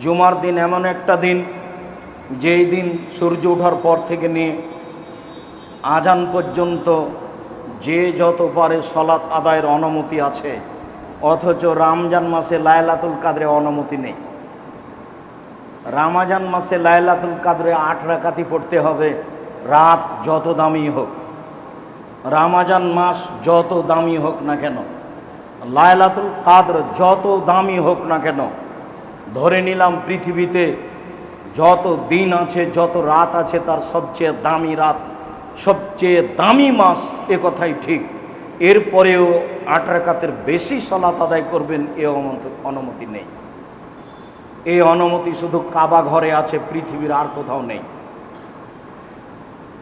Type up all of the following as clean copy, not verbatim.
জুমার দিন এমন একটা দিন, যেই দিন সূর্য ওঠার পর থেকে নিয়ে আজান পর্যন্ত যে যত পারে সলাত আদায়ের অনুমতি আছে, অথচ রমজান মাসে লাইলাতুল কাদরে অনুমতি নেই। রমজান মাসে লাইলাতুল কাদরে 8 রাকাতই পড়তে হবে, রাত যত দামি হোক। রমজান মাস যত দামি হোক না কেন, লাইলাতুল কাদর যত দামি হোক না কেন, ধরে নিলাম পৃথিবীতে যত দিন আছে, যত রাত আছে, তার সবচেয়ে দামি রাত, সবচেয়ে দামি মাস, এ কথাই ঠিক। এরপরেও 8 রাকাতের বেশি সালাত আদায় করবেন, এ অনুমতি নেই। এই অনুমতি শুধু কাবা ঘরে আছে, পৃথিবীর আর কোথাও নেই।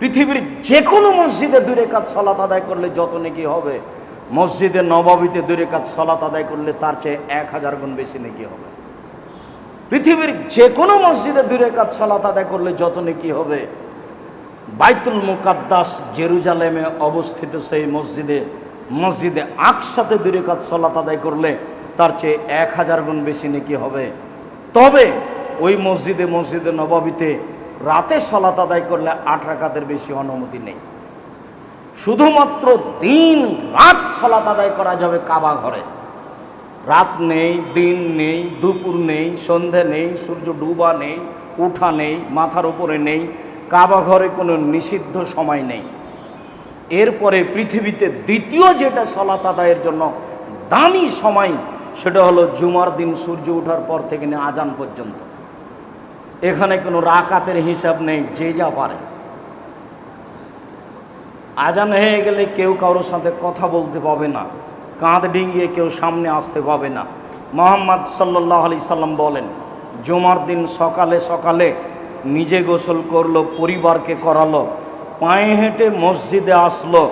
পৃথিবীর যে কোনো মসজিদে 2 রাকাত সালাত আদায় করলে যত নেকি হবে, মসজিদে নববীতে 2 রাকাত সালাত আদায় করলে তার চেয়ে 1000 গুণ বেশি নেকি হবে। পৃথিবীর যে কোনো মসজিদে 2 রাকাত সালাত আদায় করলে যত নেকি হবে, বাইতুল মুকাদ্দাস জেরুজালেমে অবস্থিত সেই মসজিদে আকসাতে 2 রাকাত সালাত আদায় করলে তার চেয়ে 1000 গুণ বেশি নেকি হবে। তবে ওই মসজিদে নববীতে রাতে সালাত আদায় করলে 8 রাকাতের বেশি অনুমতি নেই। শুধুমাত্র দিন রাত সালাত আদায় করা যাবে কাবা ঘরে। রাত নেই, দিন নেই, দুপুর নেই, সন্ধে নেই, সূর্য ডুবা নেই, উঠা নেই, মাথার উপরে নেই, কাবা ঘরে কোনো নিষিদ্ধ সময় নেই। এরপরে পৃথিবীতে দ্বিতীয় যেটা সালাত আদায়ের জন্য দামি সময়, সেটা হলো জুমার দিন সূর্য ওঠার পর থেকে নিয়ে আজান পর্যন্ত। এখানে কোনো রাকাতের হিসাব নেই, যে যা পারে। আজান হয়ে গেলে কেউ কারোর সাথে কথা বলতে পাবে না, কাঁধ ডিঙিয়ে কেউ সামনে আসতে পাবে না। মুহাম্মদ সাল্লাল্লাহু আলাইহি সাল্লাম বলেন, জুমার দিন সকালে সকালে নিজে গোসল করলো, পরিবারকে করালো, পায়ে হেঁটে মসজিদে আসলো,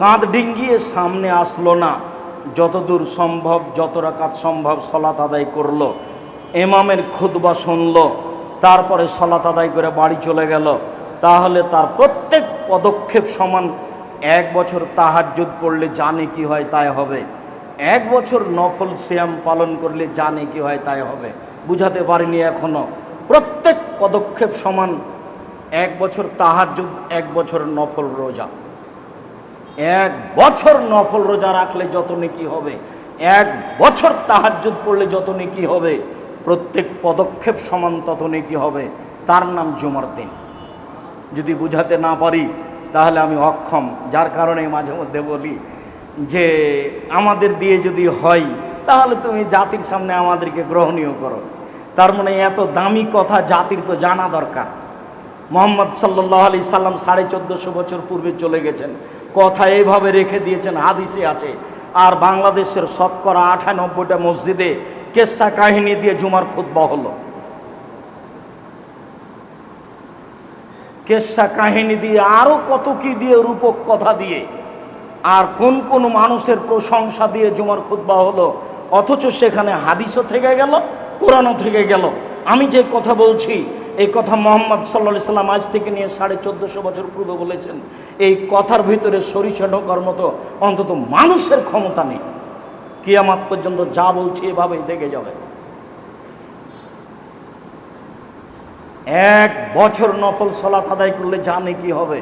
কাঁধ ডিঙিয়ে সামনে আসলো না, যতদূর সম্ভব, যত রাকাত সম্ভব সালাত আদায় করলো, ইমামের খুতবা শুনলো, তারপরে সালাত আদায় করে বাড়ি চলে গেল, তাহলে তার প্রত্যেক পদক্ষেপ সমান। 1 বছর তাহাজ্জুদ পড়লে জানে কি হয় তাই হবে, 1 বছর নফল সিয়াম পালন করলে জানে কি হয় তাই হবে। বুঝাতে পারিনি এখনো। প্রত্যেক পদক্ষেপ সমান। 1 বছর তাহাজ্জুদ, 1 বছর নফল রোজা। 1 বছর নফল রোজা রাখলে যত নেকি হবে, 1 বছর তাহাজ্জুদ পড়লে যত নেকি হবে, প্রত্যেক পদক্ষেপ সমান তত নেকি হবে। তার নাম জুমার দিন। যদি বুঝাতে না পারি তাহলে আমি অক্ষম, যার কারণে মাঝে মধ্যে বলি যে আমাদের দিয়ে যদি হয় তাহলে তুমি জাতির সামনে আমাদেরকে গ্রহণীয় করো। তার মানে এত দামি কথা জাতির তো জানা দরকার। মুহাম্মদ সাল্লাল্লাহু আলাইহি সাল্লাম 1450 বছর পূর্বে চলে গেছেন, কথা এইভাবে রেখে দিয়েছেন, হাদিসে আছে। আর বাংলাদেশের শতকরা 98টা মসজিদে কেসা কাহিনী দিয়ে জুমার খুতবা হলো, কেসা কাহিনী দিয়ে, আরও কত কি দিয়ে, রূপক কথা দিয়ে, আর কোন কোন মানুষের প্রশংসা দিয়ে জুমার খুতবা হলো। অথচ সেখানে হাদিসও থেকে গেল, কোরআনও থেকে গেল। আমি যে কথা বলছি, এই কথা মুহাম্মদ সাল্লাল্লাহু আলাইহি সাল্লাম আজ থেকে নিয়ে 1450 বছর পূর্বে বলেছেন। এই কথার ভিতরে সরিষা ঢোকার মতো অন্তত মানুষের ক্ষমতা নেই। কিয়ামত পর্যন্ত যা বলছি এভাবেই থেকে যাবে। 1 বছর নফল সালাত আদায় করলে জানে কি হবে,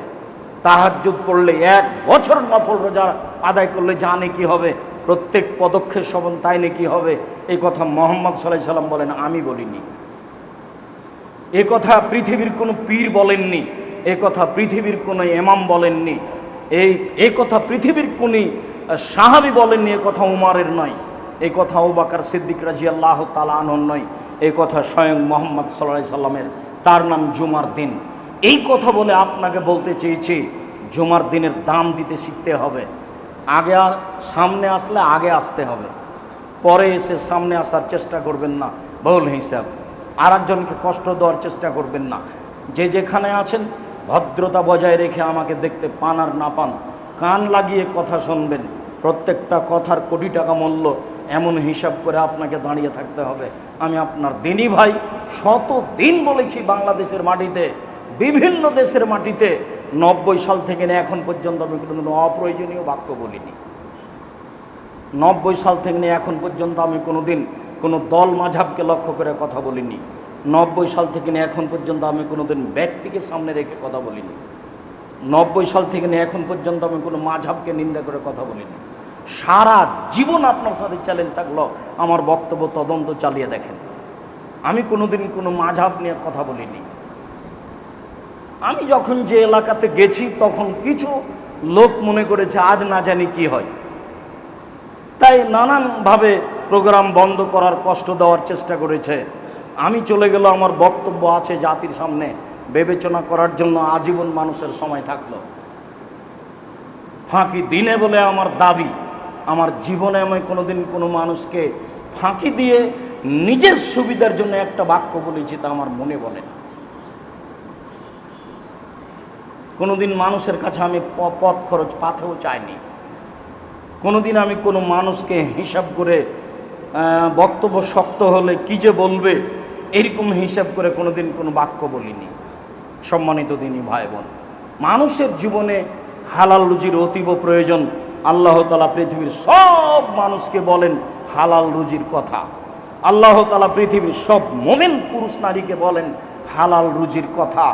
তাহাজ্জুদ পড়লে 1 বছর নফল রোজা আদায় করলে জানে কি হবে, প্রত্যেক পদক্ষেপ সমান তাই নাকি হবে। এই কথা মুহাম্মদ সাল্লাল্লাহু আলাইহি সাল্লাম বলেন, আমি বলিনি। এ কথা পৃথিবীর কোনো পীর বলেননি, এ কথা পৃথিবীর কোনো ইমাম বলেননি, এই কথা পৃথিবীর কোনো সাহাবী বলেননি, এ কথা উমরের নয়, এই কথা আবু বকর সিদ্দিক রাদিয়াল্লাহু তাআলা আনহুর নয়, এই কথা স্বয়ং মুহাম্মদ সাল্লাল্লাহু আলাইহি সাল্লামের। তার নাম জুমার দিন। এই কথা বলে আপনাকে বলতে চেয়েছি, জুমার দিনের দাম দিতে শিখতে হবে। আগে সামনে আসলে আগে আসতে হবে, পরে এসে সামনে আসার চেষ্টা করবেন না ভুল হিসাব। আর একজনকে কষ্ট দেওয়ার চেষ্টা করবেন না। যে যেখানে আছেন ভদ্রতা বজায় রেখে আমাকে দেখতে পান আর না পান, কান লাগিয়ে কথা শুনবেন। প্রত্যেকটা কথার কোটি টাকা মূল্য, এমন হিসাব করে আপনাকে দাঁড়িয়ে থাকতে হবে। আমি আপনার দিনী ভাই, শতদিন বলেছি বাংলাদেশের মাটিতে, বিভিন্ন দেশের মাটিতে 90 সাল থেকে এখন পর্যন্ত আমি কোনো অপ্রয়োজনীয় বাক্য বলিনি। 90 সাল থেকে এখন পর্যন্ত আমি কোনোদিন কোনো দল মাঝহাবকে লক্ষ্য করে কথা বলিনি। 90 সাল থেকে নিয়ে এখন পর্যন্ত আমি কোনোদিন ব্যক্তিকে সামনে রেখে কথা বলিনি। 90 সাল থেকে নিয়ে এখন পর্যন্ত আমি কোনো মাঝহাবকে নিন্দা করে কথা বলিনি। সারা জীবন আপনার সাথে চ্যালেঞ্জ থাকলো, আমার বক্তব্য তদন্ত চালিয়ে দেখেন। আমি কোনোদিন কোনো মাঝহাব নিয়ে কথা বলিনি। আমি যখন যে এলাকাতে গেছি তখন কিছু লোক মনে করেছে আজ না জানি কি হয়, তাই নানানভাবে প্রোগ্রাম বন্ধ করার, কষ্ট দেওয়ার চেষ্টা করেছে। আমি চলে গেল, আমার বক্তব্য আছে জাতির সামনে, বিবেচনা করার জন্য আজীবন মানুষের সময় থাকলো। ফাঁকি দিনে বলে আমার দাবি, আমার জীবনে আমি কোনোদিন কোনো মানুষকে ফাঁকি দিয়ে নিজের সুবিধার জন্য একটা বাক্য বলেছি তা আমার মনে বলে না। কোনোদিন মানুষের কাছে আমি পথ খরচ পাথেও চাইনি। কোনোদিন আমি কোনো মানুষকে হিসাব করে বক্তব্য শক্ত হলে কি যে বলবে এরকম হিসাব করে কোনোদিন কোনো বাক্য বলিনি। সম্মানিত দিনী ভাই বোন, মানুষের জীবনে হালাল রুজির অতীব প্রয়োজন। আল্লাহ তাআলা পৃথিবীর সব মানুষকে বলেন হালাল রুজির কথা। আল্লাহ তাআলা পৃথিবীর সব মুমিন পুরুষ নারীকে বলেন হালাল রুজির কথা।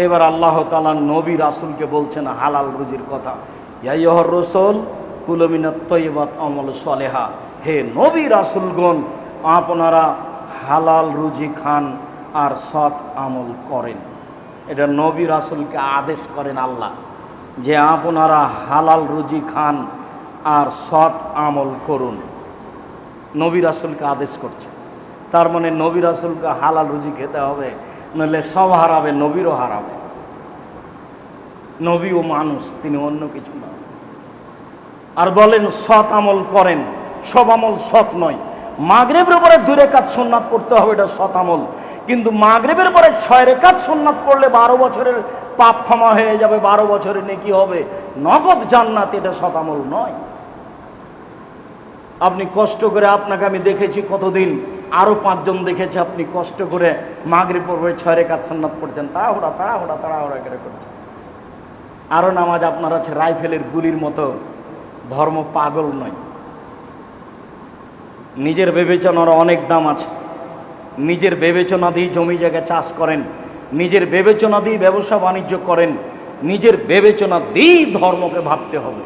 এবার আল্লাহ তাআলা নবী রাসূলকে বলছেন হালাল রুজির কথা। ইয়া আইয়ুহার রাসূল কুলু মিনাত তাইয়্যিবাত আমালু সালেহা, হে নবী রাসূলগণ আপনারা হালাল রুজি খান আর সৎ আমল করেন। এটা নবী রাসূলকে আদেশ করেন আল্লাহ যে আপনারা হালাল রুজি খান আর সৎ আমল করুন। নবী রাসূলকে আদেশ করছে, তার মানে নবী রাসূলকে হালাল রুজি খেতে হবে, নইলে সব হারাবে, নবীরও হারাবে। নবীও মানুষ, তিনি অন্য কিছু না। আর বলেন সৎ আমল করেন, সব আমল সৎ নয়। মাগরিবের পরে 2 রাকাত সুন্নাত পড়তে হবে, এটা সৎ আমল। কিন্তু মাগরিবের পরে 6 রাকাত সুন্নাত পড়লে 12 বছরের পাপ ক্ষমা হয়ে যাবে, 12 বছরের নেকি হবে, নগদ জান্নাত, এটা সৎ আমল নয়। আপনি কষ্ট করে, আপনাকে আমি দেখেছি কতদিন, আরও 5 জন দেখেছে, আপনি কষ্ট করে মাগরিব পড়বে 6 রাকাত সুন্নাত পড়ছেন, তাড়াহুড়া করে করছেন। আরও নামাজ আপনার আছে রাইফেলের গুলির মতো। ধর্ম পাগল নয়। নিজের বিবেচনার অনেক দাম আছে। নিজের বিবেচনা দিয়ে জমি জায়গা চাষ করেন, নিজের বিবেচনা দিয়ে ব্যবসা বাণিজ্য করেন, নিজের বিবেচনা দিয়েই ধর্মকে ভাবতে হবে।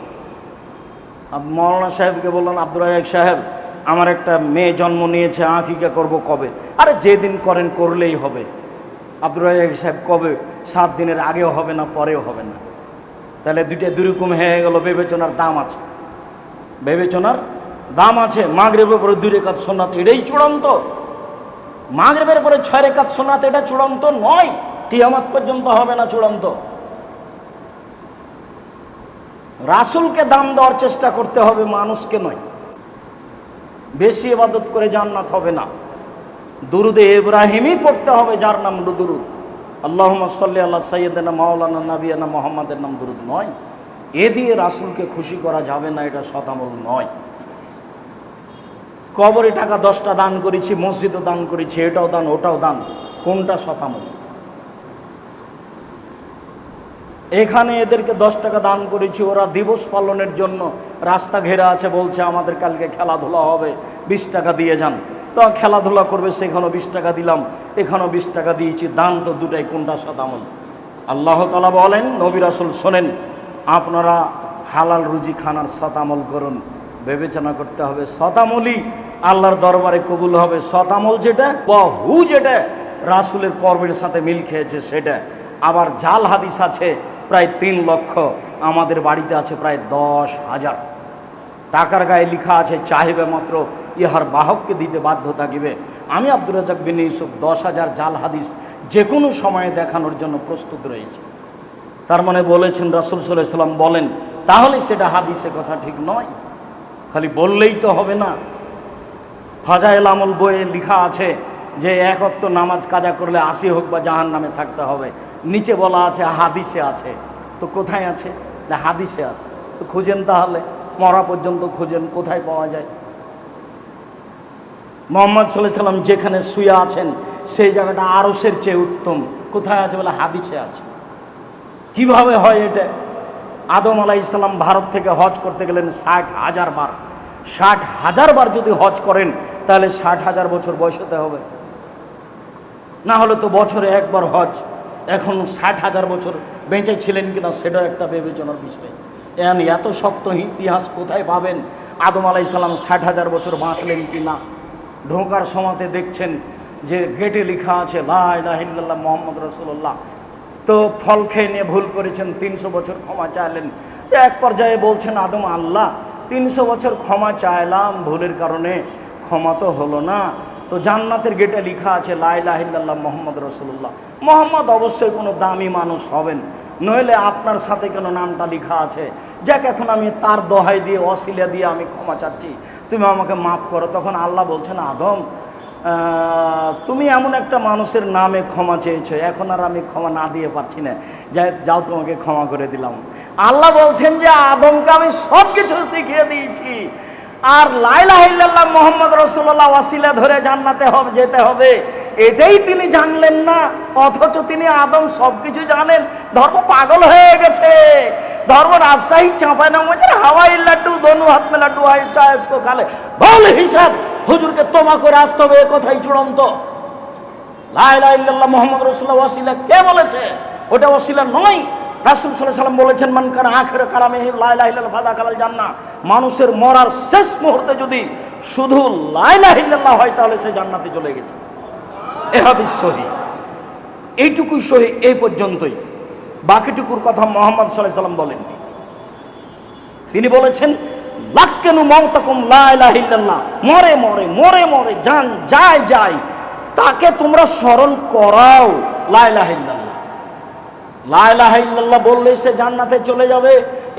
মৌলানা সাহেবকে বললেন, আব্দুর রাজ্জাক সাহেব আমার একটা মেয়ে জন্ম নিয়েছে, আকিকা করব কবে? আরে যেদিন করেন করলেই হবে। আব্দুর রাজ্জাক সাহেব কবে? 7 দিনের আগেও হবে না, পরেও হবে না। তাহলে দুইটা দুরকম হয়ে গেল। বিবেচনার দাম আছে, বিবেচনার দাম আছে। মাগরিবের পরে 2 রাকাত সুন্নাত এটাই চূড়ান্ত। মাগরিবের পরে 6 রাকাত সুন্নাত এটা চূড়ান্ত নয়, কিয়ামত পর্যন্ত হবে না চূড়ান্ত। রাসূলকে দাম দেওয়ার চেষ্টা করতে হবে, মানুষকে নয়। বেশি ইবাদত করে জান্নাত হবে না। দুরুদে ইব্রাহিমই পড়তে হবে, যার নাম দুরুদ। আল্লাহুম্মা সাল্লি আলা সাইয়্যিদিনা মাওলানা নাবিয়ানা মুহাম্মাদের নাম দুরুদ নয়। এ দিয়ে রাসূলকে খুশি করা যাবে না, এটা সৎ আমল নয়। কবরে টাকা 10টা দান করেছি, মসজিদও দান করেছি, এটাও দান ওটাও দান, কোনটা সৎ আমল? এখানে এদেরকে 10 টাকা দান করেছি, ওরা দিবস পালনের জন্য রাস্তা ঘেরা আছে, বলছে আমাদের কালকে খেলাধুলা হবে, 20 টাকা দিয়ে যান। তো খেলাধুলা করবে, সেখানেও 20 টাকা দিলাম, এখানেও 20 টাকা দিয়েছি, দান তো দুটাই, কোনটা সৎ আমল? আল্লাহ তাআলা বলেন, নবী রাসূল শোনেন, আপনারা হালাল রুজি খানার সৎ আমল করুন। বিবেচনা করতে হবে, সৎ আমলই আল্লাহর দরবারে কবুল হবে। সৎ আমল যেটা বহু, যেটা রাসূলের কর্মের সাথে মিল খেয়েছে সেটা। আবার জাল হাদিস আছে প্রায় 3 লক্ষ, আমাদের বাড়িতে আছে প্রায় 10,000। টাকার গায়ে লেখা আছে চাহিবে মাত্র ইহার বাহককে দিতে বাধ্য থাকিবে। আমি আব্দুর রাজ্জাক বিন ইউসুফ 10,000 জাল হাদিস যে কোনো সময়ে দেখানোর জন্য প্রস্তুত রয়েছে। তার মানে বলেছেন রাসূল সাল্লাল্লাহু আলাইহি ওয়াসাল্লাম বলেন, তাহলে সেটা হাদিসে কথা ঠিক নয়। খালি বললেই তো হবে না। ফাজাইল আমল বইয়ে লেখা আছে যে 1 ওয়াক্ত নামাজ কাজা করলে 80 হোক বা জাহান্নামে থাকতে হবে। নিচে বলা আছে হাদিসে আছে। তো কোথায় আছে? না হাদিসে আছে। তো খুঁজেন, তাহলে মরা পর্যন্ত খুঁজেন, কোথায় পাওয়া যায়? মুহাম্মদ সাল্লাল্লাহু আলাইহি ওয়াসাল্লাম যেখানে শুয়ে আছেন সেই জায়গাটা আরশের চেয়ে উত্তম, কোথায় আছে? বলে হাদিসে আছে। কিভাবে হয় এটা? আদম আলাইহিস সালাম ভারত থেকে হজ করতে গেলেন 60,000 বার। 60,000 বার যদি হজ করেন তাহলে 60,000 বছর বয়স হতে হবে, না হলে তো বছরে একবার হজ। এখন 60,000 বছর বেঁচে ছিলেন কিনা সেটাও একটা বিবেচনার বিষয়। এত শক্ত ইতিহাস কোথায় পাবেন? আদম আলাইহিস সালাম 60,000 বছর বাঁচলেন কি না? ঢোকার সময়তে দেখছেন যে গেটে লেখা আছে লা ইলাহা ইল্লাল্লাহ মুহাম্মদ রাসূলুল্লাহ। তো ফল খেয়ে নিয়ে ভুল করেছেন, 300 বছর ক্ষমা চাইলেন। তো এক পর্যায়ে বলছেন আদম, আল্লাহ 300 বছর ক্ষমা চাইলাম, ভুলের কারণে ক্ষমা তো হলো না। তো জান্নাতের গেটে লেখা আছে লা ইলাহা ইল্লাল্লাহ মুহাম্মদ রাসূলুল্লাহ। মুহাম্মদ অবশ্যই কোনো দামি মানুষ হবেন, নইলে আপনার সাথে কেন নামটা লেখা আছে? যাক, এখন আমি তার দোহাই দিয়ে ওসিলা দিয়ে আমি ক্ষমা চাচ্ছি, তুমি আমাকে মাফ করো। তখন আল্লাহ বলছেন, আদম তুমি এমন একটা মানুষের নামে ক্ষমা চেয়েছো, এখন আর আমি ক্ষমা না দিয়ে পারছি না, যাও তোমাকে ক্ষমা করে দিলাম। আল্লাহ বলছেন যে আদমকে আমি সব কিছু শিখিয়ে দিয়েছি, আর লা ইলাহা ইল্লাল্লাহ মুহাম্মদ রাসূলুল্লাহ ওয়াসিলা ধরে জান্নাতে যেতে হবে, এটাই তিনি জানলেন না। অথচ তিনি আদম সব কিছু জানেন। ধর্ম পাগল হয়ে গেছে। ধর্ম রাজশাহী চাঁপাইনবাবগঞ্জের হাওয়াই লাড্ডু দোনো হাত মে লাড্ডু হয় চায় उसको খালে বল হিসাব হুজুরকে তওবা করে আসতে হবে, এ কথাই চূড়ান্ত। লা ইলাহা ইল্লাল্লাহ মুহাম্মদ রাসূলুল্লাহ ওয়াসিলা কে বলেছে? ওটা ওয়াসিলা নয়। রাসূল সাল্লাল্লাহু আলাইহি ওয়াসাল্লাম বলেছেন, মান কানা আখির কালামিহি লা ইলাহা ইল্লাল্লাহ ফাদাখালাল জান্নাহ। মানুষের মরার শেষ মুহূর্তে যদি শুধু লা ইলাহা ইল্লাল্লাহ হয় তাহলে সে জান্নাতে চলে গেছে। এ হাদিস সহিহ। এইটুকুই সহিহ, এই পর্যন্তই। বাকিটুকুর কথা মুহাম্মদ সাল্লাল্লাহু আলাইহি ওয়াসাল্লাম বলেননি। তিনি বলেছেন লাক্কানু মাউতাকুম লা ইলাহা ইল্লাল্লাহ, মরে মরে মরে মরে যান যায় যায় তাকে তোমরা স্মরণ করাও লা ইলাহা ইল্লাল্লাহ। লা ইলাহা ইল্লাল্লাহ বললে সে জান্নাতে চলে যাবে,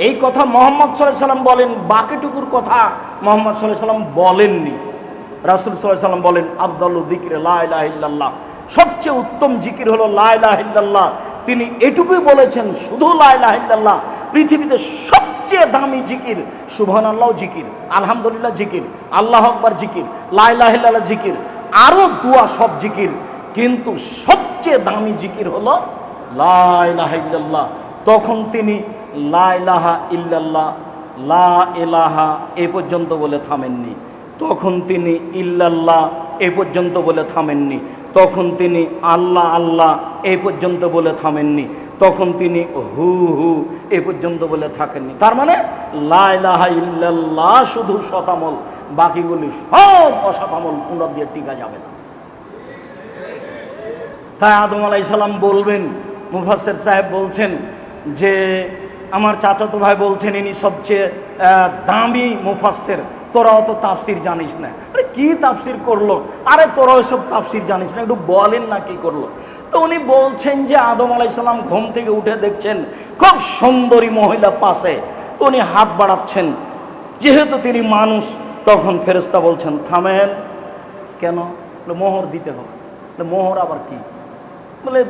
এই কথা মুহাম্মদ সাল্লাল্লাহু আলাইহি ওয়াসাল্লাম বলেন। বাকিটুকুর কথা মুহাম্মদ সাল্লাল্লাহু আলাইহি ওয়াসাল্লাম বলেননি। রাসূল সাল্লাল্লাহু আলাইহি ওয়াসাল্লাম বলেন আফদালু যিকরি লা ইলাহা ইল্লাল্লাহ, সবচেয়ে উত্তম জিকির হলো লা ইলাহা ইল্লাল্লাহ। তিনি এটুকুই বলেছেন, শুধু লা ইলাহা ইল্লাল্লাহ। পৃথিবীতে সবচেয়ে দামি জিকির সুবহানাল্লাহ জিকির, আলহামদুলিল্লাহ জিকির, আল্লাহু আকবার জিকির, লা ইলাহা ইল্লাল্লাহ জিকির, আরও দুয়া সব জিকির, কিন্তু সবচেয়ে দামি জিকির হলো লা ইলাহা ইল্লাল্লাহ। তখন তিনি লা ইলাহা ইল্লাল্লাহ, লা ইলাহা এ পর্যন্ত বলে থামেননি। তখন তিনি ইল্লাল্লাহ এ পর্যন্ত বলে থামেননি। তখন তিনি আল্লাহ আল্লাহ এই পর্যন্ত বলে থামেননি। তখন তিনি হু হু এ পর্যন্ত বলে থাকেননি। তার মানে লা ইলাহা ইল্লাল্লাহ শুধু শতামল, বাকিগুলি সব অশতামল, কুঁড়া দিয়ে টিকা যাবে না। তাই আদম আলাইহিস সালাম বলবেন, মুফাসসির সাহেব বলছেন যে আমার চাচাতো ভাই বলছেন ইনি সবচেয়ে দামি মুফাসসির, তোরা অত তাফসির জানিস না। আরে কি তাফসির করলো? আরে তোরা ওইসব তাফসির জানিস না, একটু বলেন না কি করলো। তো উনি বলছেন যে আদম আলাইহিস সালাম ঘুম থেকে উঠে দেখছেন খুব সুন্দরী মহিলা পাশে, তো উনি হাত বাড়াচ্ছেন। যেহেতু তিনি মানুষ, তখন ফেরেশতা বলছেন থামেন। কেন? মোহর দিতে হবে। মোহর আবার কি? বলে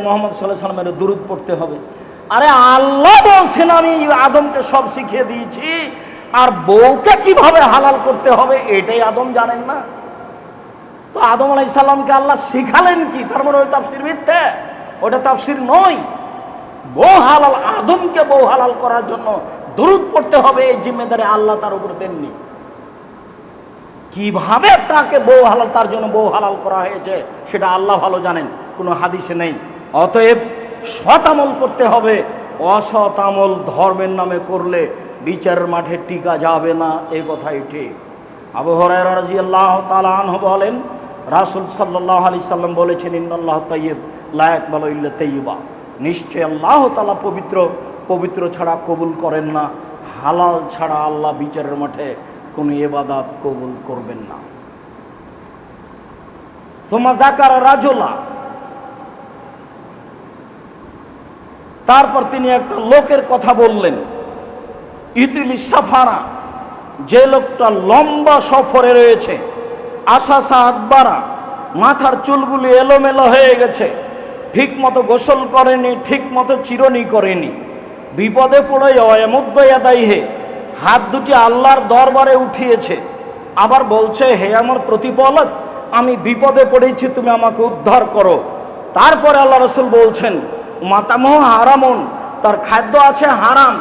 মুহাম্মদ সাল্লাল্লাহু আলাইহি ওয়াসাল্লামের দুরূদ পড়তে হবে। আরে আল্লাহ বলছেন আমি আদমকে সব শিখিয়ে দিয়েছি, আর বউকে কিভাবে হালাল করতে হবে এটাই আদম জানেন না। তো আদম আলাইহিস সালামকে আল্লাহ শিখালেন কি? তার মানে ওই তাফসীর মিথ্যে, ওটা তাফসীর নয়। বউ হালাল, আদমকে বউ হালাল করার জন্য দুরূদ পড়তে হবে, এই জিম্মেদারি আল্লাহ তার উপর দেননি। কিভাবে তাকে বউ হালাল, তার জন্য বউ হালাল করা হয়েছে সেটা আল্লাহ ভালো জানেন, কোনো হাদিসে নেই। অতএব সৎ আমল করতে হবে, অসৎ আমল ধর্মের নামে করলে বিচারের মাঠে টিকা যাবে না, এই কথাই ঠিক। আবু হুরায়রা রাদিয়াল্লাহু তাআলা আনহু বলেন, রাসূল সাল্লাল্লাহু আলাইহি সাল্লাম বলেছেন ইন্নাল্লাহ তাইয়্যিব লা ইয়াকবালু ইল্লা তাইয়্যিবা, নিশ্চয় আল্লাহ তাআলা পবিত্র, পবিত্র ছাড়া কবুল করেন না, হালাল ছাড়া আল্লাহ বিচারের মাঠে কোনো ইবাদত কবুল করবেন না। সুম্মা যাকারা রাজুলা, তারপর তিনি একটা লোকের কথা বললেন, ইতিলি সাফারা, যে লোকটা লম্বা সফরে রয়েছে, আশাসা আকবারা, মাথার চুলগুলি এলোমেলো হয়ে গেছে, ঠিক মতো গোসল করেনি, ঠিক মতো চিরনি করেনি, বিপদে পড়ে এমুদ্দয়াদাইহে, হাত দুটি আল্লাহর দরবারে উঠিয়েছে, আবার বলছে হে আমার প্রতিপালক আমি বিপদে পড়েছি, তুমি আমাকে উদ্ধার করো। তারপরে আল্লাহ রাসূল বলছেন মাতামহু হারামুন, তার খাদ্য আছে হারাম,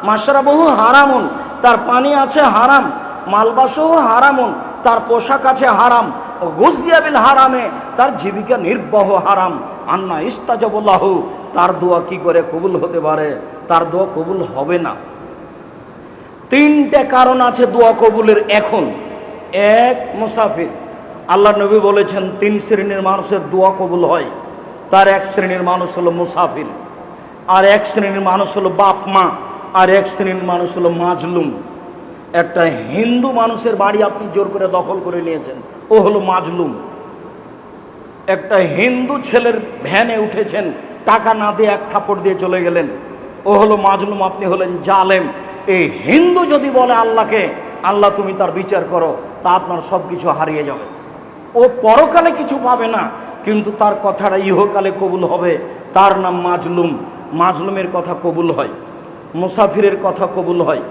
মাশরাবহু হারামুন, তার পানি আছে হারাম, মালবাসহু হারামুন, তার পোশাক আছে হারাম, ও গুজিয়া বিল হারামে, তার জীবিকা নির্বাহ হারাম, আন্না ইস্তাজাবুল্লাহু, তার দোয়া কি করে কবুল হতে পারে? তার দোয়া কবুল হবে না। তিনটে কারণ আছে দোয়া কবুলের এখন। এক, মুসাফির। আল্লাহ নবী বলেছেন 3 শ্রেণীর মানুষের দোয়া কবুল হয়। তার এক শ্রেণীর মানুষ হলো মুসাফির, আর এক শ্রেণীর মানুষ হলো বাপ মা, আর এক শ্রেণীর মানুষ হলো মাজলুম। একটা হিন্দু মানুষের বাড়ি আপনি জোর করে দখল করে নিয়েছেন, ও হলো মাজলুম। একটা হিন্দু ছেলের ভ্যানে উঠেছেন, টাকা না দিয়ে 1 থাপ্পড় দিয়ে চলে গেলেন, ও হলো মাজলুম, আপনি হলেন জালেম। এই হিন্দু যদি বলে আল্লাহকে, আল্লাহ তুমি তার বিচার করো, তা আপনার সব কিছু হারিয়ে যাবে। ও পরকালে কিছু পাবে না, কিন্তু তার কথাটা ইহকালে কবুল হবে। তার নাম মাজলুম। মাজলুমের কথা কবুল হয়, মুসাফিরের কথা কবুল হয়,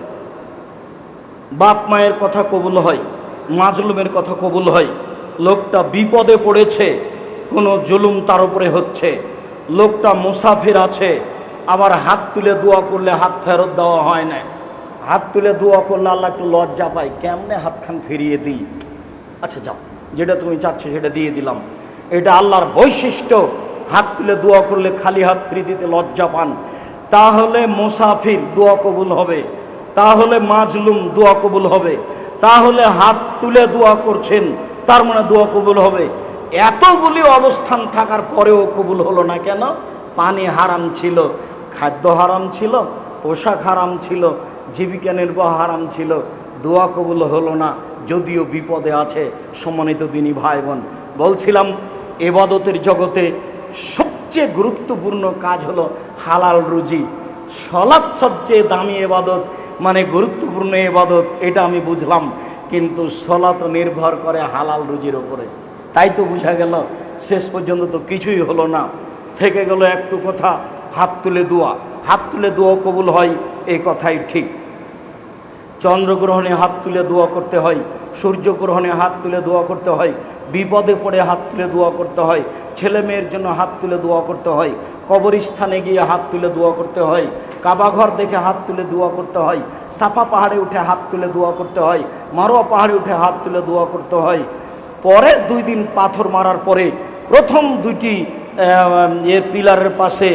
বাপ মায়ের কথা কবুল হয়, মাজলুমের কথা কবুল হয়। লোকটা বিপদে পড়েছে, কোনো জুলুম তার উপরে হচ্ছে, লোকটা মুসাফির আছে, আবার হাত তুলে দোয়া করলে হাত ফেরত দেওয়া হয় না। হাত তুলে দোয়া করলে আল্লাহ একটু লজ্জা পায়, কেমনে হাতখান ফিরিয়ে দিই, আচ্ছা যাও, যেটা তুমি চাচ্ছ সেটা দিয়ে দিলাম। এটা আল্লাহর বৈশিষ্ট্য। হাত তুলে দোয়া করলে খালি হাত ফিরিয়ে দিতে লজ্জা পান। তাহলে মুসাফির দোয়া কবুল হবে, তাহলে মাজলুম দোয়া কবুল হবে, তাহলে হাত তুলে দোয়া করছেন তার মানে দোয়া কবুল হবে। এতগুলি অবস্থান থাকার পরেও কবুল হলো না কেন? পানি হারাম ছিল, খাদ্য হারাম ছিল, পোশাক হারাম ছিল, জীবিকা নির্বাহ হারাম ছিল, দোয়া কবুল হলো না, যদিও বিপদে আছে। সম্মানিত দিনী ভাই বোন, বলছিলাম এবাদতের জগতে সবচেয়ে গুরুত্বপূর্ণ কাজ হলো হালাল রুজি। সলাৎ সবচেয়ে দামি এবাদত, মানে গুরুত্বপূর্ণ এবাদত, এটা আমি বুঝলাম, কিন্তু সলাৎ নির্ভর করে হালাল রুজির ওপরে। তাই তো বোঝা গেল শেষ পর্যন্ত তো কিছুই হলো না, থেকে গেল একটু কথা, হাত তুলে দোয়া। হাত তুলে দোয়া কবুল হয়, এই কথাই ঠিক। চন্দ্রগ্রহণে হাত তুলে দোয়া করতে হয়, সূর্যগ্রহণে হাত তুলে দোয়া করতে হয়, বিপদে পড়ে হাত তুলে দোয়া করতে হয়, ছেলে মেয়ের জন্য হাত তুলে দোয়া করতে হয়, কবরস্থানে গিয়ে হাত তুলে দোয়া করতে হয়, কাবাঘর দেখে হাত তুলে দোয়া করতে হয়, সাফা পাহাড়ে উঠে হাত তুলে দোয়া করতে হয়, মারোয়া পাহাড়ে উঠে হাত তুলে দোয়া করতে হয়। পরের 2 দিন পাথর মারার পরে প্রথম 2টি পিলারের পাশে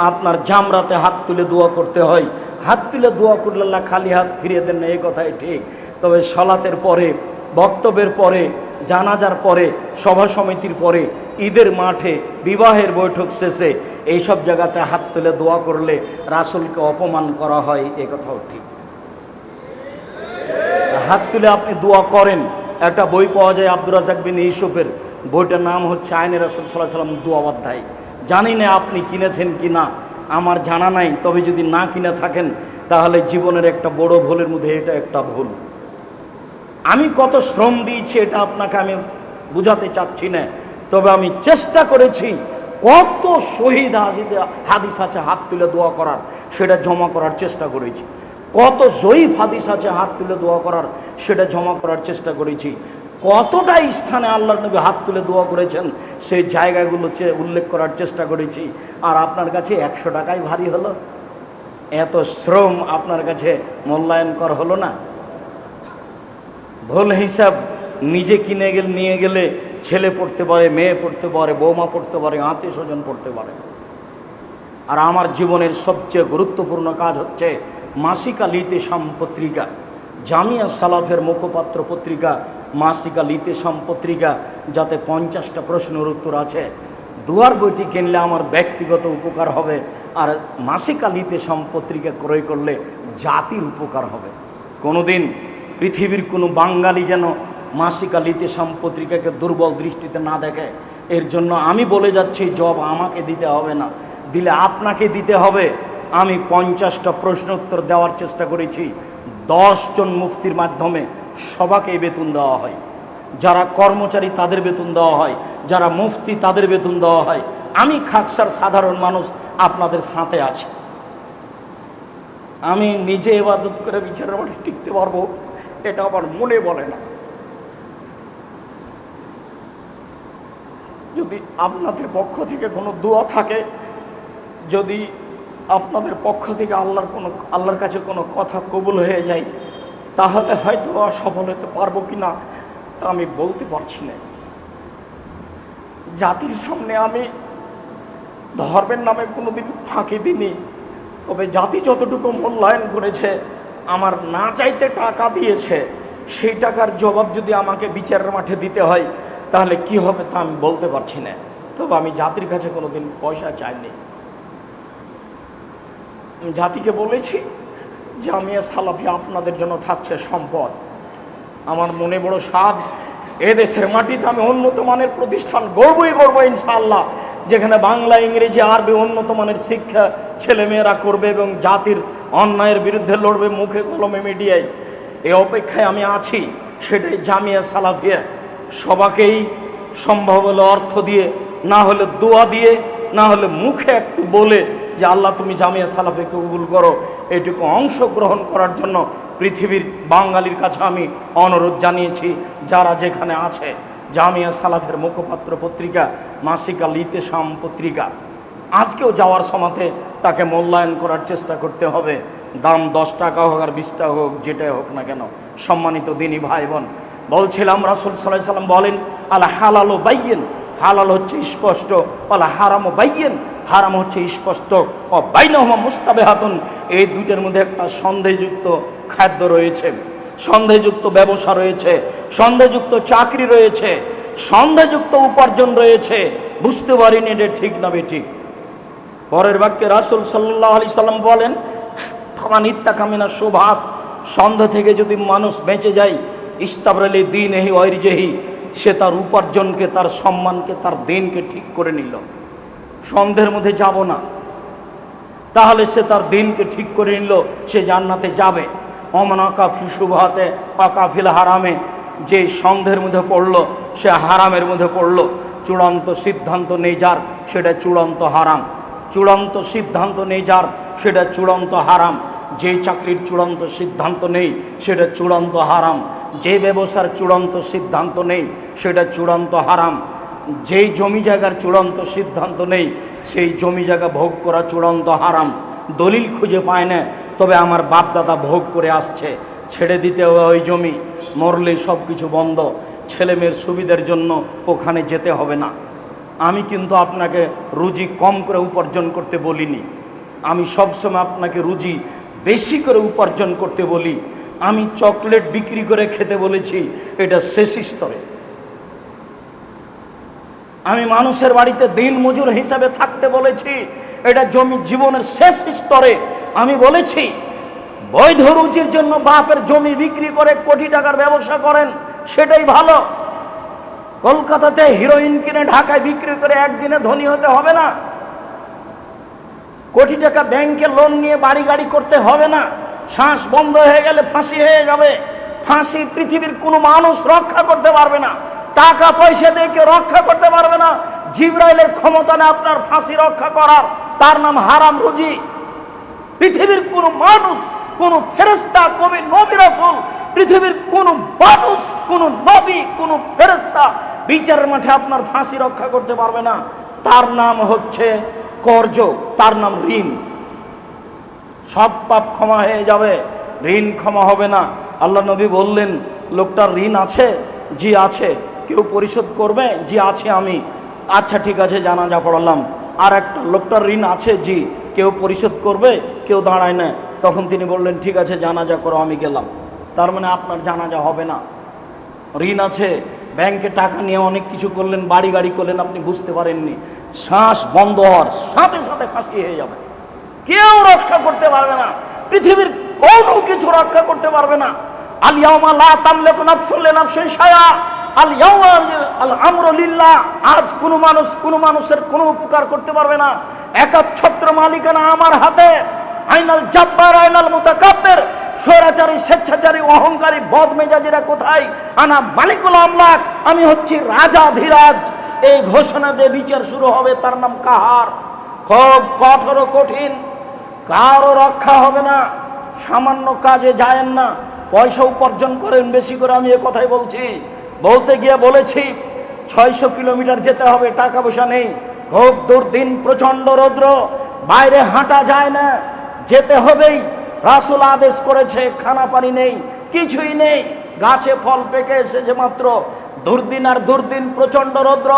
আপনার জামরাতে হাত তুলে দোয়া করতে হয়। হাত তুলে দোয়া করলে আল্লাহ খালি হাত ফিরিয়ে দেন না, এই কথাই ঠিক। তবে সলাতের পরে, বক্তব্যের পরে, জানাজার পরে, সভা সমিতির পরে, ঈদের মাঠে, বিবাহের বৈঠক শেষে, এইসব জায়গাতে হাত তুলে দোয়া করলে রাসূলকে অপমান করা হয়, এ কথাও ঠিক। হাত তুলে আপনি দোয়া করেন। একটা বই পাওয়া যায় আব্দুর রাজ্জাক বিন ইউসুফের, বইটার নাম হচ্ছে আইনে রাসূল সাল্লাল্লাহু আলাইহি ওয়াসাল্লাম দোয়া অধ্যায়। জানি না আপনি কিনেছেন কি না, আমার জানা নাই। তবে যদি না কিনে থাকেন তাহলে জীবনের একটা বড় ভুলের মধ্যে এটা একটা ভুল। আমি কত শ্রম দিয়েছি এটা আপনাকে আমি বুঝাতে চাচ্ছি না, তবে আমি চেষ্টা করেছি কত শহীদ হাদিস আছে হাত তুলে দোয়া করার, সেটা জমা করার চেষ্টা করেছি। কত জয়ীফ হাদিস আছে হাত তুলে দোয়া করার, সেটা জমা করার চেষ্টা করেছি। কতটা স্থানে আল্লাহর নবী হাত তুলে দোয়া করেছেন, সেই জায়গাগুলো উল্লেখ করার চেষ্টা করেছি। আর আপনার কাছে 100 টাকাই ভারী হলো, এত শ্রম আপনার কাছে মূল্যায়নকর হলো না? ভুল হিসাব নিজে নিয়ে গেলে ছেলে পড়তে পারে, মেয়ে পড়তে পারে, বৌমা পড়তে পারে, আত্মীয় স্বজন পড়তে পারে। আর আমার জীবনের সবচেয়ে গুরুত্বপূর্ণ কাজ হচ্ছে মাসিকা লিতেশাম পত্রিকা, জামিয়া সালাফের মুখপাত্র পত্রিকা, মাসিকা লিতেশাম পত্রিকা, যাতে 50টা প্রশ্নের উত্তর আছে। দুয়ার বইটি কিনলে আমার ব্যক্তিগত উপকার হবে, আর মাসিকা লিতেশাম পত্রিকা ক্রয় করলে জাতির উপকার হবে। কোনোদিন পৃথিবীর কোনো বাঙালি যেন মাসিকা লিতেশাম পত্রিকাকে দুর্বল দৃষ্টিতে না দেখে, এর জন্য আমি বলে যাচ্ছি জব আমাকে দিতে হবে না, দিলে আপনাকে দিতে হবে। আমি 50টা প্রশ্ন উত্তর দেওয়ার চেষ্টা করেছি। 10 জন মুফতির মাধ্যমে সবাইকে বেতন দেওয়া হয়। যারা কর্মচারী তাদের বেতন দেওয়া হয়, যারা মুফতি তাদের বেতন দেওয়া হয়। আমি খাকসার সাধারণ মানুষ আপনাদের সাথে আছি। আমি নিজে ইবাদত করে বিচারের মাঠে টিকতে পারবো এটা আমার মনে বলে না। যদি আপনাদের পক্ষ থেকে কোনো দোয়া থাকে, যদি আপনাদের পক্ষ থেকে আল্লাহর কাছে কোনো কথা কবুল হয়ে যায়, তাহলে হয়তো সফল হতে পারবো কি না তা আমি বলতে পারছি না। জাতির সামনে আমি ধর্মের নামে কোনোদিন ফাঁকি দিইনি, তবে জাতি যতটুকু মূল্যায়ন করেছে, আমার না চাইতে টাকা দিয়েছে, সেই টাকার জবাব যদি আমাকে বিচারের মাঠে দিতে হয় তাহলে কি হবে তা আমি বলতে পারছি না। তবে আমি জাতির কাছে কোনোদিন পয়সা চাইনি। জাতিকে বলেছি জামিয়া সালাফিয়া আপনাদের জন্য থাকছে সম্পদ। আমার মনে বড় স্বাদ, এদেশের মাটিতে আমি উন্নত মানের প্রতিষ্ঠান গড়বই গড়ব ইনশাআল্লাহ, যেখানে বাংলা, ইংরেজি, আরবি উন্নত মানের শিক্ষা ছেলেমেয়েরা করবে এবং জাতির অন্যায়ের বিরুদ্ধে লড়বে মুখে কলমে মিডিয়ায়। এই অপেক্ষায় আমি আছি। সেটাই জামিয়া সালাফিয়া। সবাকেই সম্ভব হলে অর্থ দিয়ে, না হলে দোয়া দিয়ে, না হলে মুখে একটু বলে যে আল্লাহ তুমি জামিয়া সালাফিয়াকে কবুল করো, এইটুকু অংশগ্রহণ করার জন্য পৃথিবীর বাঙালির কাছে আমি অনুরোধ জানিয়েছি। যারা যেখানে আছে, জামিয়া সালাফের মুখপাত্র পত্রিকা মাসিক আল ইতেসাম পত্রিকা, আজকেও যাওয়ার সময়তে তাকে মূল্যায়ন করার চেষ্টা করতে হবে। দাম 10 টাকা হোক আর 20 টাকা হোক, যেটাই হোক না কেন। সম্মানিত দিনী ভাই বোন, বলছিলাম রাসূল সাল্লাল্লাহু আলাইহি ওয়াসাল্লাম বলেন আল হালালু বাইয়িন, হালাল হচ্ছে স্পষ্ট, আল হারামু বাইয়িন, হারাম হচ্ছে স্পষ্ট, ও বাইনাহুমা মুস্তাবিহাতুন, এই দুইটার মধ্যে একটা সন্দেহযুক্ত খাদ্য রয়েছে, সন্দেহযুক্ত ব্যবসা রয়েছে, সন্দেহযুক্ত চাকরি রয়েছে, সন্দেহযুক্ত উপার্জন রয়েছে। বুঝতে পারিনি এটা ঠিক না বেঠিক। পরের বাক্যে রাসূল সাল্লাল্লাহু আলাইহি সাল্লাম বলেন ফামান ইত্তাকা মিনাশ শুবহাত, সন্দেহ থেকে যদি মানুষ বেঁচে যায়, ইস্তাবরালি দীনহি ওয়া ইরজিহি, সে তার উপার্জনকে, তার সম্মানকে, তার দিনকে ঠিক করে নিল। সন্দেহের মধ্যে যাব না, তাহলে সে তার দিনকে ঠিক করে নিল, সে জান্নাতে যাবে। ওমান আকাফি শুবহাতে আকাফিল হারামে, যে সন্দেহের মধ্যে পড়লো সে হারামের মধ্যে পড়লো। চূড়ান্ত সিদ্ধান্ত নেই যার, সেটা চূড়ান্ত হারাম। চূড়ান্ত সিদ্ধান্ত নেই যার, সেটা চূড়ান্ত হারাম। যে চাকরির চূড়ান্ত সিদ্ধান্ত নেই সেটা চূড়ান্ত হারাম। যে ব্যবসার চূড়ান্ত সিদ্ধান্ত নেই সেটা চূড়ান্ত হারাম। যেই জমি জায়গার চূড়ান্ত সিদ্ধান্ত নেই সেই জমি জায়গা ভোগ করা চূড়ান্ত হারাম। দলিল খুঁজে পায় না, তবে আমার বাপ দাদা ভোগ করে আসছে, ছেড়ে দিতে হবে ওই জমি, মরলেই সব কিছু বন্ধ। ছেলেমেয়ের সুবিধার জন্য ওখানে যেতে হবে না। আমি কিন্তু আপনাকে রুজি কম করে উপার্জন করতে বলিনি, আমি সবসময় আপনাকে রুজি বেশি করে উপার্জন করতে বলি। আমি চকলেট বিক্রি করে খেতে বলেছি, এটা শেষ স্তরে। আমি মানুষের বাড়িতে দিন মজুর হিসাবে থাকতে বলেছি, এটা জমি জীবনের শেষ স্তরে। আমি বলেছি বৈধ রুজির জন্য বাপের জমি বিক্রি করে কোটি টাকার ব্যবসা করেন, সেটাই ভালো। কলকাতাতে হিরোইন কিনে ঢাকায় বিক্রি করে একদিনে ধনী হতে হবে না। কোটি টাকা ব্যাংকে লোন নিয়ে বাড়ি গাড়ি করতে হবে না। শ্বাস বন্ধ হয়ে গেলে ফাঁসি হয়ে যাবে। ফাঁসি পৃথিবীর কোনো মানুষ রক্ষা করতে পারবে না, টাকা পয়সা দিয়ে কেউ রক্ষা করতে পারবে না। জিবরাইলের ক্ষমতা নেই আপনার ফাঁসি রক্ষা করার, তার নাম হারাম রুজি। পৃথিবীর কোনো মানুষ, কোনো ফেরেশতা, কবি, নবী, রাসূল, পৃথিবীর কোনো মানুষ, কোনো নবী, কোনো ফেরেশতা বিচারের মাঠে আপনার ফাঁসি রক্ষা করতে পারবে না। তার নাম হচ্ছে কর্জ, তার নাম ঋণ। সব পাপ ক্ষমা হয়ে যাবে, ঋণ ক্ষমা হবে না। আল্লাহ নবী বললেন লোকটার ঋণ আছে? জি আছে। কেউ পরিশোধ করবে? জি আছে আমি। আচ্ছা ঠিক আছে, জানাজা পড়ালাম। আর একটা লোকটার ঋণ আছে? জি। কেউ পরিশোধ করবে? কেউ দাঁড়ায় না। তখন তিনি বললেন ঠিক আছে জানাজা করো, আমি গেলাম। তার মানে আপনার জানাজা হবে না। ঋণ আছে, ব্যাংকে টাকা নিয়ে অনেক কিছু করলেন, বাড়ি গাড়ি করলেন, আপনি বুঝতে পারেননি। শ্বাস বন্ধ হওয়ার সাথে সাথে ফাঁসি হয়ে যাবে। কেউ রক্ষা করতে পারবে না, পৃথিবীর কোনো কিছু রক্ষা করতে পারবে না। আল ইয়াউমা লা তামলিকু নাফসুন লিনাফসিন শাইআ, আল ইয়াউমা আল আমরু লিল্লাহ। আজ কোনো মানুষ কোনো মানুষের কোনো উপকার করতে পারবে না। একাচ্ছত্র মালিকানা আমার হাতে। আইনাল জাব্বার আইনাল মুতাকাব্বির, স্বৈরাচারী, স্বেচ্ছাচারী, অহংকারী, বদমেজাজিরা কোথায়? আনা মালিকুল আমলাক, আমি হচ্ছি রাজাধিরাজ। এই ঘোষণা দিয়ে বিচার শুরু হবে, তার নাম কাহার। খুব কঠোর কঠিন, কারো রক্ষা হবে না। সামান্য কাজে যায়েন না, পয়সা উপার্জন করেন বেশি করে। আমি এ কথাই বলছি, বলতে গিয়ে বলেছি 600 কিলোমিটার যেতে হবে, টাকা পয়সা নেই, খুব দুর্দিন, প্রচণ্ড রৌদ্র, বাইরে হাঁটা যায় না, যেতে হবেই। রাসূল আদেশ করেছে, খানা পানি নেই, কিছুই নেই, গাছে ফল পেকে এসেছে মাত্র, দুর্দিন আর দুর্দিন, প্রচণ্ড রৌদ্র,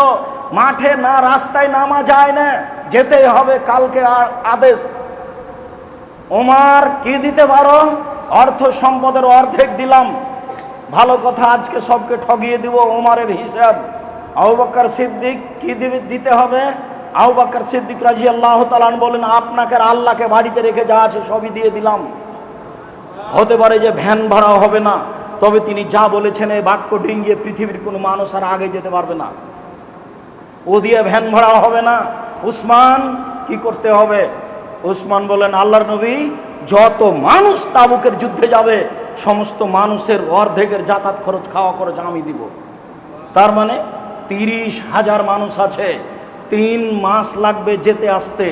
মাঠে না রাস্তায় নামা যায় না, যেতেই হবে, কালকে আদেশ। ওমর কি দিতে পারো? অর্থ সম্পদের অর্ধেক দিলাম। ভালো কথা, আজকে সবকে ঠগিয়ে দিব। ওমরের হিসাব। আবু বকর সিদ্দিক কি দিতে হবে? আবু বকর সিদ্দিক রাদিয়াল্লাহু তাআলা বলেন, আপনাকে আর আল্লাহকে বাড়িতে রেখে যা আছে সবই দিয়ে দিলাম। হতে পারে যে ভ্যান ভাড়া হবে না, তবে তিনি যা বলেছেন এই বাক্য ডিঙ্গিয়ে পৃথিবীর কোনো মানুষ আর আগে যেতে পারবে না। ও দিয়ে ভ্যান ভাড়া হবে না। উসমান কি করতে হবে? উসমান বলেন, আল্লাহর নবী, যত মানুষ তাবুকের যুদ্ধে যাবে সমস্ত মানুষের অর্ধেকের যাতায়াত খরচ, খাওয়া খরচ আমি দিব। তার মানে 30,000 মানুষ আছে, 3 মাস লাগবে যেতে আসতে।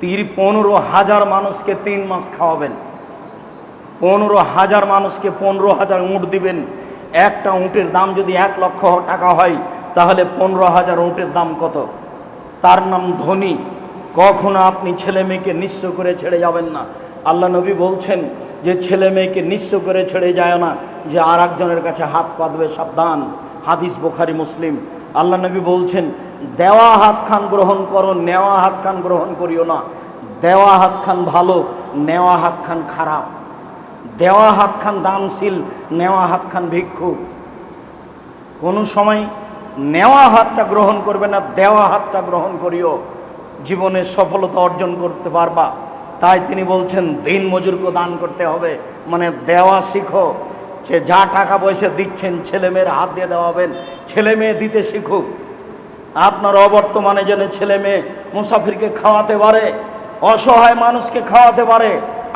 15,000 মানুষকে 3 মাস খাওয়াবেন। 15,000 মানুষকে 15,000 উঁট দিবেন। একটা উঁটের দাম যদি 1 লক্ষ টাকা হয়, তাহলে 15,000 উঁটের দাম কত? তার নাম ধনী। কখনো আপনি ছেলে মেয়েকে নিঃস্ব করে ছেড়ে যাবেন না। আল্লাহ নবী বলছেন যে ছেলে মেয়েকে নিঃস্ব করে ছেড়ে যায় না, যে আর একজনের কাছে হাত পাতবে, সাবধান। হাদিস বুখারী মুসলিম। আল্লাহ নবী বলছেন, দেওয়া হাত খান গ্রহণ করো, নেওয়া হাত খান গ্রহণ করিও না। দেওয়া হাত খান ভালো, নেওয়া হাত খান খারাপ। দেওয়া হাত খান দানশীল, নেওয়া হাত খান ভিক্ষুক। কোনো সময় নেওয়া হাতটা গ্রহণ করবে না, দেওয়া হাতটা গ্রহণ করিও, জীবনে সফলতা অর্জন করতে পারবা। তাই তিনি বলছেন দিন মজুরকে দান করতে হবে, মানে দেওয়া শিখো। সে যা টাকা পয়সা দিচ্ছেন ছেলে মেয়ের হাত দিয়ে দেওয়াবেন, ছেলে মেয়ে দিতে শিখুক। আপনার অবর্তমানে যেন ছেলে মেয়ে মুসাফিরকে খাওয়াতে পারে, অসহায় মানুষকে খাওয়াতে পারে।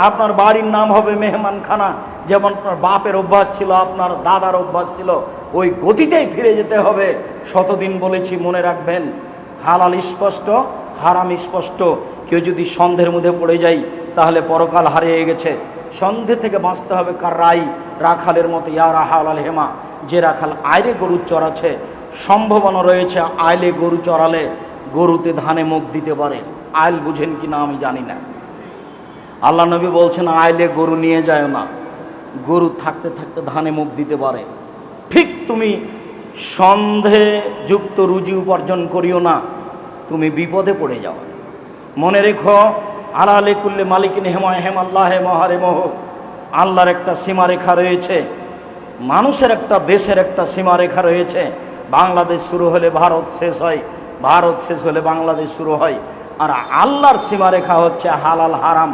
আপনার বাড়ির নাম হবে মেহমানখানা। যেমন আপনার বাপের অভ্যাস ছিল, আপনার দাদার অভ্যাস ছিল, ওই গতিতেই ফিরে যেতে হবে। শতদিন বলেছি, মনে রাখবেন, হালাল স্পষ্ট, হারাম স্পষ্ট। কেউ যদি সন্দেহের মধ্যে পড়ে যায় তাহলে পরকাল হারিয়ে গেছে। সন্দেহ থেকে বাঁচতে হবে। কার রাই রাখালের মতো, ইয়া রাহাল আল হেমা, যে রাখাল আইলে গরু চড়াচ্ছে, সম্ভাবনা রয়েছে আইলে গরু চড়ালে গরুতে ধানে মুখ দিতে পারে। আইল বুঝেন কি না আমি জানি না। আল্লাহ নবী বলছেন, আইলে গরু নিয়ে যায় না, গরু থাকতে থাকতে ধানে মুখ দিতে পারে। ঠিক তুমি সন্দেহযুক্ত রুজি উপার্জন করিও না, তুমি বিপদে পড়ে যাও। মনে রেখো, আলালে কুল্লে মালিকিন হেমায় হেম আল্লাহ মহারে মোহ। আল্লাহর একটা সীমারেখা রয়েছে, মানুষের একটা, দেশের একটা সীমারেখা রয়েছে। বাংলাদেশ শুরু হলে ভারত শেষ হয়, ভারত শেষ হলে বাংলাদেশ শুরু হয়। আর আল্লাহর সীমারেখা হচ্ছে হালাল হারাম।